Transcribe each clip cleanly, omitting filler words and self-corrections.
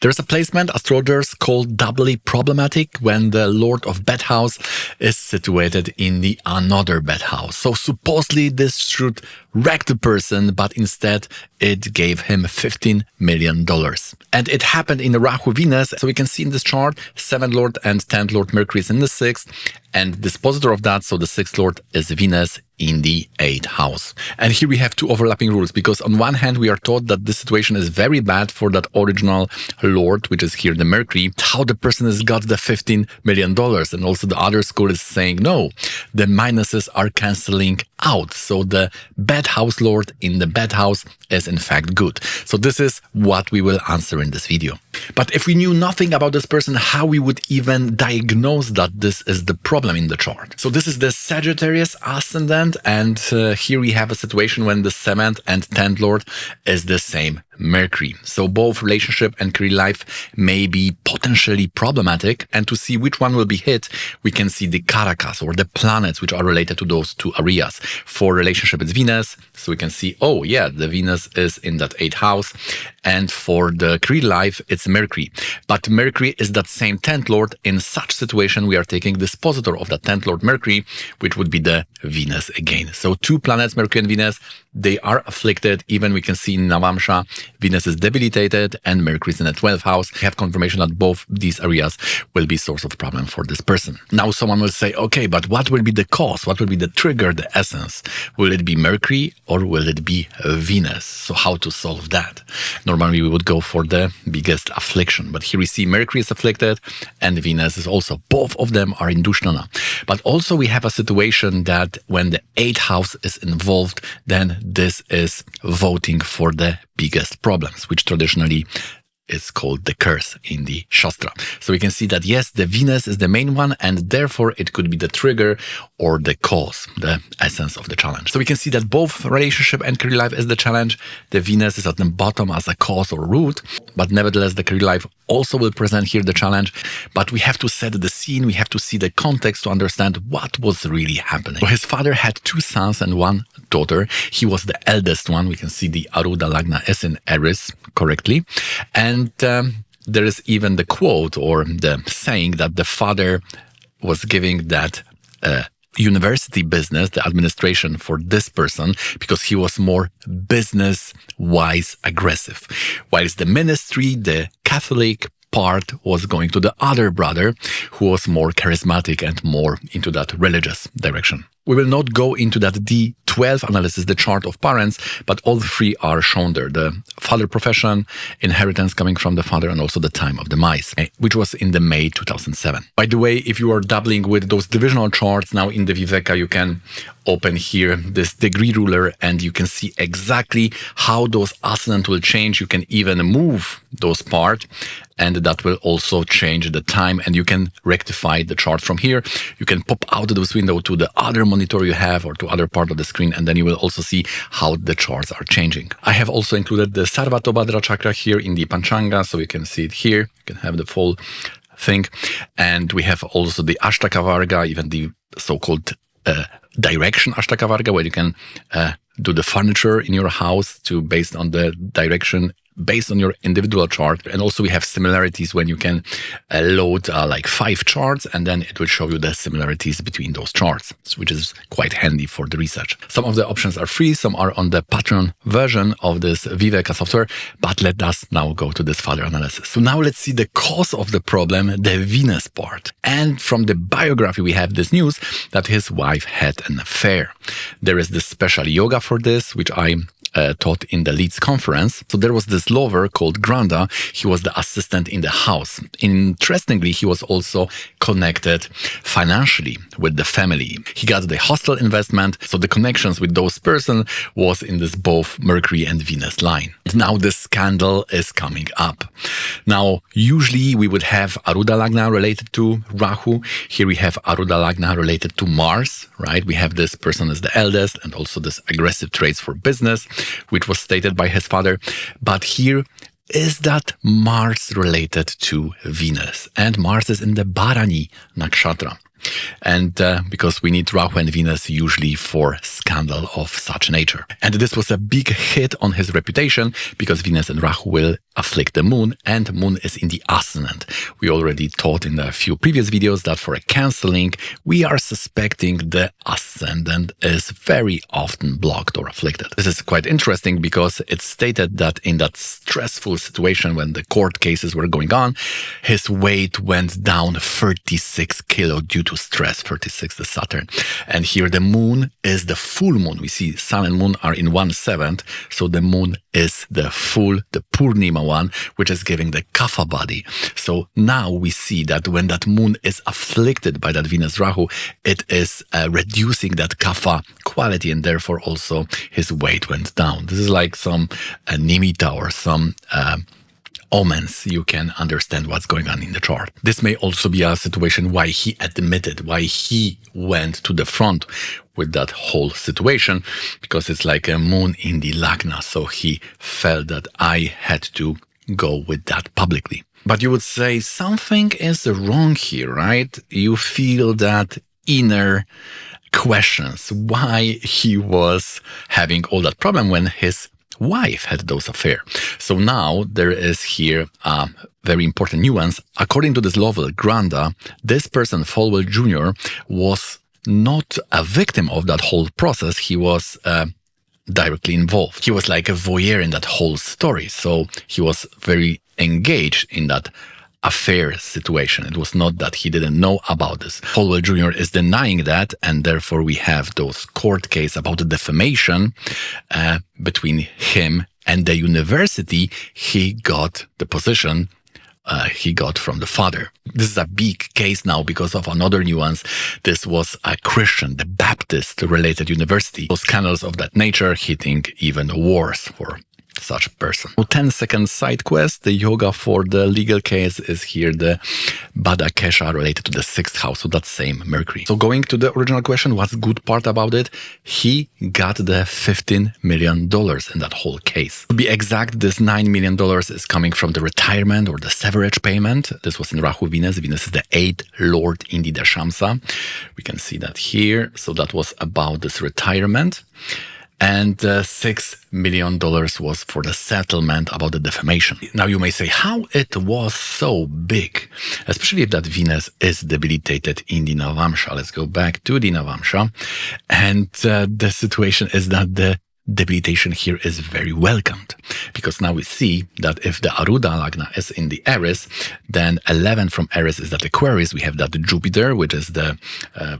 There's a placement astrologers call doubly problematic when the Lord of Bad House is situated in the another bad house. So supposedly this should wreck the person, but instead it gave him $15 million. And it happened in the Rahu Venus. So we can see in this chart, 7th Lord and 10th Lord Mercury is in the 6th. And the dispositor of that, so the 6th Lord, is Venus in the 8th house. And here we have two overlapping rules, because on one hand, we are taught that this situation is very bad for that original Lord, which is here the Mercury, how the person has got the $15 million. And also the other school is saying, no, the minuses are canceling out. So the bad house Lord in the bad house is in fact good. So this is what we will answer in this video. But if we knew nothing about this person, how we would even diagnose that this is the problem in the chart? So this is the Sagittarius ascendant, and here we have a situation when the 7th and 10th Lord is the same Mercury. So both relationship and career life may be potentially problematic, and to see which one will be hit, we can see the karakas or the planets which are related to those two areas. For relationship, it's Venus, so we can see, oh yeah, the Venus is in that 8th house, and for the career life, it's Mercury. But Mercury is that same 10th Lord. In such situation, we are taking the dispositor of that 10th Lord Mercury, which would be the Venus again. So two planets, Mercury and Venus, they are afflicted. Even we can see in Navamsha, Venus is debilitated and Mercury is in the 12th house. We have confirmation that both these areas will be source of problem for this person. Now someone will say, okay, but what will be the cause? What will be the trigger, the essence? Will it be Mercury or will it be Venus? So how to solve that? Normally we would go for the biggest affliction, but here we see Mercury is afflicted and Venus is also. Both of them are in Dushnana. But also we have a situation that when the 8th house is involved, then this is voting for the biggest problems, which traditionally is called the curse in the Shastra. So we can see that, yes, the Venus is the main one, and therefore it could be the trigger or the cause, the essence of the challenge. So we can see that both relationship and career life is the challenge. The Venus is at the bottom as a cause or root, but nevertheless, the career life also will present here the challenge. But we have to set the scene, we have to see the context to understand what was really happening. So his father had 2 sons and 1 daughter. He was the eldest one. We can see the Aruda Lagna is in Aries correctly. And there is even the quote or the saying that the father was giving that university business, the administration for this person, because he was more business-wise aggressive. Whilst the ministry, the Catholic part was going to the other brother who was more charismatic and more into that religious direction. We will not go into that D12 analysis, the chart of parents, but all 3 are shown there. The father profession, inheritance coming from the father, and also the time of the mice, which was in the May 2007. By the way, if you are dabbling with those divisional charts, now in the Viveka, you can open here this degree ruler and you can see exactly how those ascendant will change. You can even move those parts, and that will also change the time, and you can rectify the chart from here. You can pop out of this window to the other monitor you have or to other part of the screen, and then you will also see how the charts are changing. I have also included the Sarvatobhadra chakra here in the Panchanga, so you can see it here. You can have the full thing. And we have also the Ashtaka Varga, even the so-called direction Ashtaka Varga, where you can do the furniture in your house based on the direction based on your individual chart. And also we have similarities when you can load like 5 charts, and then it will show you the similarities between those charts, which is quite handy for the research. Some of the options are free, some are on the Patreon version of this Viveka software, but let us now go to this further analysis. So now let's see the cause of the problem, the Venus part. And from the biography, we have this news that his wife had an affair. There is this special yoga for this, which I taught in the Leeds conference. So there was this lover called Granda. He was the assistant in the house. Interestingly, he was also connected financially with the family. He got the hostel investment. So the connections with those person was in this both Mercury and Venus line. Now the scandal is coming up. Now, usually we would have Aruda Lagna related to Rahu. Here we have Aruda Lagna related to Mars, right? We have this person as the eldest and also this aggressive traits for business, which was stated by his father. But here is that Mars related to Venus, and Mars is in the Bharani nakshatra. And because we need Rahu and Venus usually for scandal of such nature. And this was a big hit on his reputation because Venus and Rahu will afflict the moon, and moon is in the ascendant. We already taught in a few previous videos that for a cancelling, we are suspecting the ascendant is very often blocked or afflicted. This is quite interesting because it's stated that in that stressful situation when the court cases were going on, his weight went down 36 kilo due to stress, 36 the Saturn. And here the moon is the full moon. We see sun and moon are in 1/7, so the moon is the full, the Purnima one, which is giving the Kapha body. So now we see that when that moon is afflicted by that Venus Rahu, it is reducing that Kapha quality, and therefore also his weight went down. This is like some nimitta or some omens. You can understand what's going on in the chart. This may also be a situation why he admitted, why he went to the front with that whole situation, because it's like a moon in the Lagna. So he felt that I had to go with that publicly. But you would say something is wrong here, right? You feel that inner questions why he was having all that problem when his wife had those affairs. So now there is here a very important nuance. According to this Lovell Granda, this person, Falwell Jr., was not a victim of that whole process. He was directly involved. He was like a voyeur in that whole story. So he was very engaged in that affair situation. It was not that he didn't know about this. Falwell Jr. is denying that, and therefore we have those court case about the defamation between him and the university. He got the position he got from the father. This is a big case now because of another nuance. This was a Christian, the Baptist related university. Those scandals of that nature hitting even worse for such a person. 10-second side quest. The yoga for the legal case is here the Bada Kesha related to the 6th house, so that's same Mercury. So going to the original question, what's good part about it? He got the $15 million in that whole case. To be exact, this $9 million is coming from the retirement or the severage payment. This was in Rahu Venus. Venus is the 8th lord in the Dashamsa. We can see that here. So that was about this retirement. And $6 million was for the settlement about the defamation. Now you may say how it was so big, especially if that Venus is debilitated in the Navamsha. Let's go back to the Navamsha. And the situation is that the debilitation here is very welcomed, because now we see that if the Aruda Lagna is in the Aries, then 11 from Aries is that Aquarius. We have that Jupiter, which is the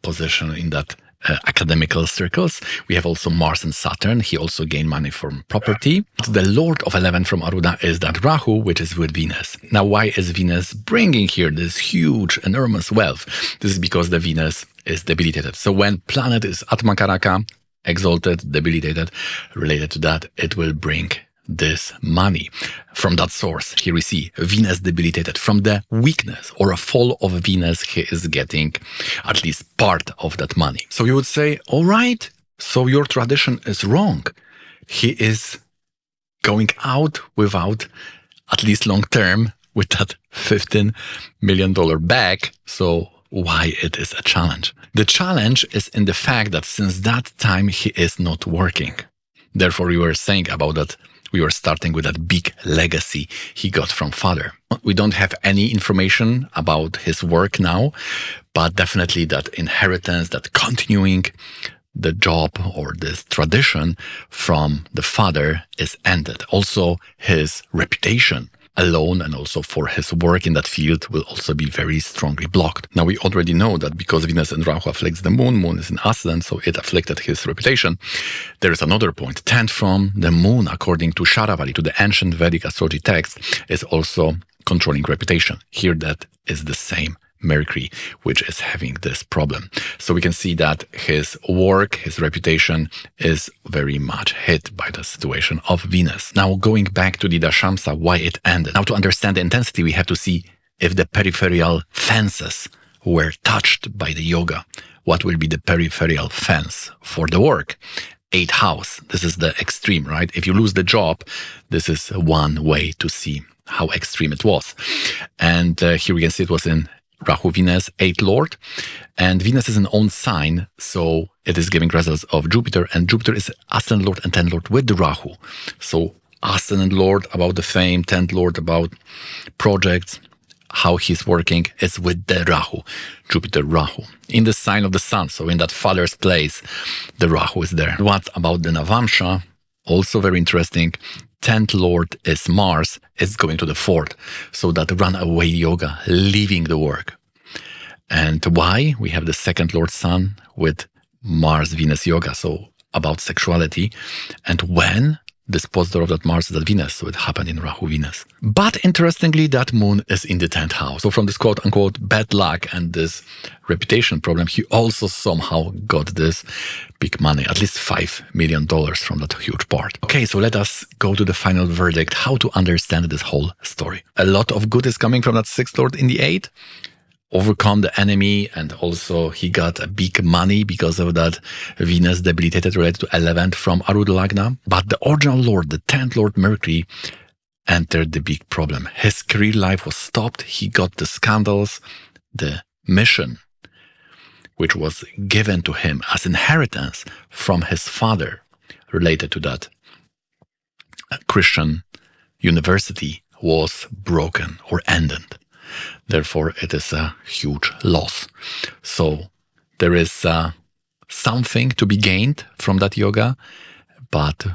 position in that academical circles. We have also Mars and Saturn. He also gained money from property. The Lord of 11 from Aruda is that Rahu, which is with Venus. Now, why is Venus bringing here this huge, enormous wealth? This is because the Venus is debilitated. So when planet is Atmakaraka, exalted, debilitated, related to that, it will bring this money from that source. Here we see Venus debilitated. From the weakness or a fall of Venus, he is getting at least part of that money. So you would say, all right, so your tradition is wrong. He is going out without, at least long term, with that $15 million back. So why it is a challenge? The challenge is in the fact that since that time, he is not working. Therefore, we were saying about that, we were starting with that big legacy he got from father. We don't have any information about his work now, but definitely that inheritance, that continuing the job or this tradition from the father is ended. Also, his reputation alone and also for his work in that field will also be very strongly blocked. Now, we already know that because Venus and Rahu afflicts the moon, moon is in ascendant, so it afflicted his reputation. There is another point. 10th from the moon, according to Sharavali, to the ancient Vedic astrology text, is also controlling reputation. Here, that is the same Mercury, which is having this problem. So we can see that his work, his reputation is very much hit by the situation of Venus. Now, going back to the Dashamsa, why it ended. Now, to understand the intensity, we have to see if the peripheral fences were touched by the yoga. What will be the peripheral fence for the work? 8th house. This is the extreme, right? If you lose the job, this is one way to see how extreme it was. And here we can see it was in Rahu Venus 8th Lord, and Venus is an own sign, so it is giving results of Jupiter, and Jupiter is Ascendant Lord and 10th Lord with the Rahu. So Ascendant Lord about the fame, 10th Lord about projects, how he's working is with the Rahu, Jupiter Rahu, in the sign of the Sun, so in that father's place, the Rahu is there. What about the Navamsha? Also very interesting. 10th Lord is Mars, is going to the 4th. So that runaway yoga, leaving the work. And why? We have the 2nd Lord Sun with Mars Venus yoga, so about sexuality. And when? This positor of that Mars is at Venus, so it happened in Rahu Venus. But interestingly, that moon is in the 10th house. So from this quote unquote bad luck and this reputation problem, he also somehow got this big money, at least $5 million from that huge part. Okay, so let us go to the final verdict, how to understand this whole story. A lot of good is coming from that 6th Lord in the 8th. Overcome the enemy, and also he got a big money because of that Venus debilitated related to 11th from Arudha Lagna. But the original Lord, the 10th Lord Mercury, entered the big problem. His career life was stopped. He got the scandals, the mission, which was given to him as inheritance from his father related to that Christian university, was broken or ended. Therefore, it is a huge loss. So there is something to be gained from that yoga, but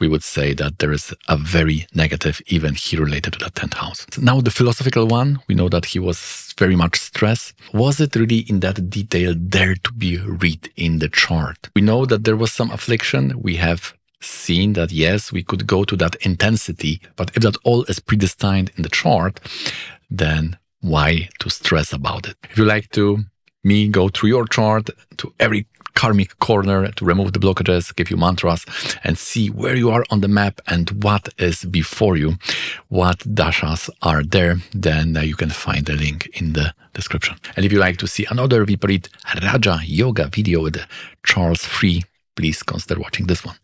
we would say that there is a very negative even here related to the 10th house. Now the philosophical one, we know that he was very much stressed. Was it really in that detail there to be read in the chart? We know that there was some affliction. We have seen that, yes, we could go to that intensity, but if that all is predestined in the chart, then why to stress about it? If you like to go through your chart to every karmic corner to remove the blockages, give you mantras and see where you are on the map and what is before you, what dashas are there, then you can find the link in the description. And if you like to see another Viparit Raja Yoga video with Charles Free, please consider watching this one.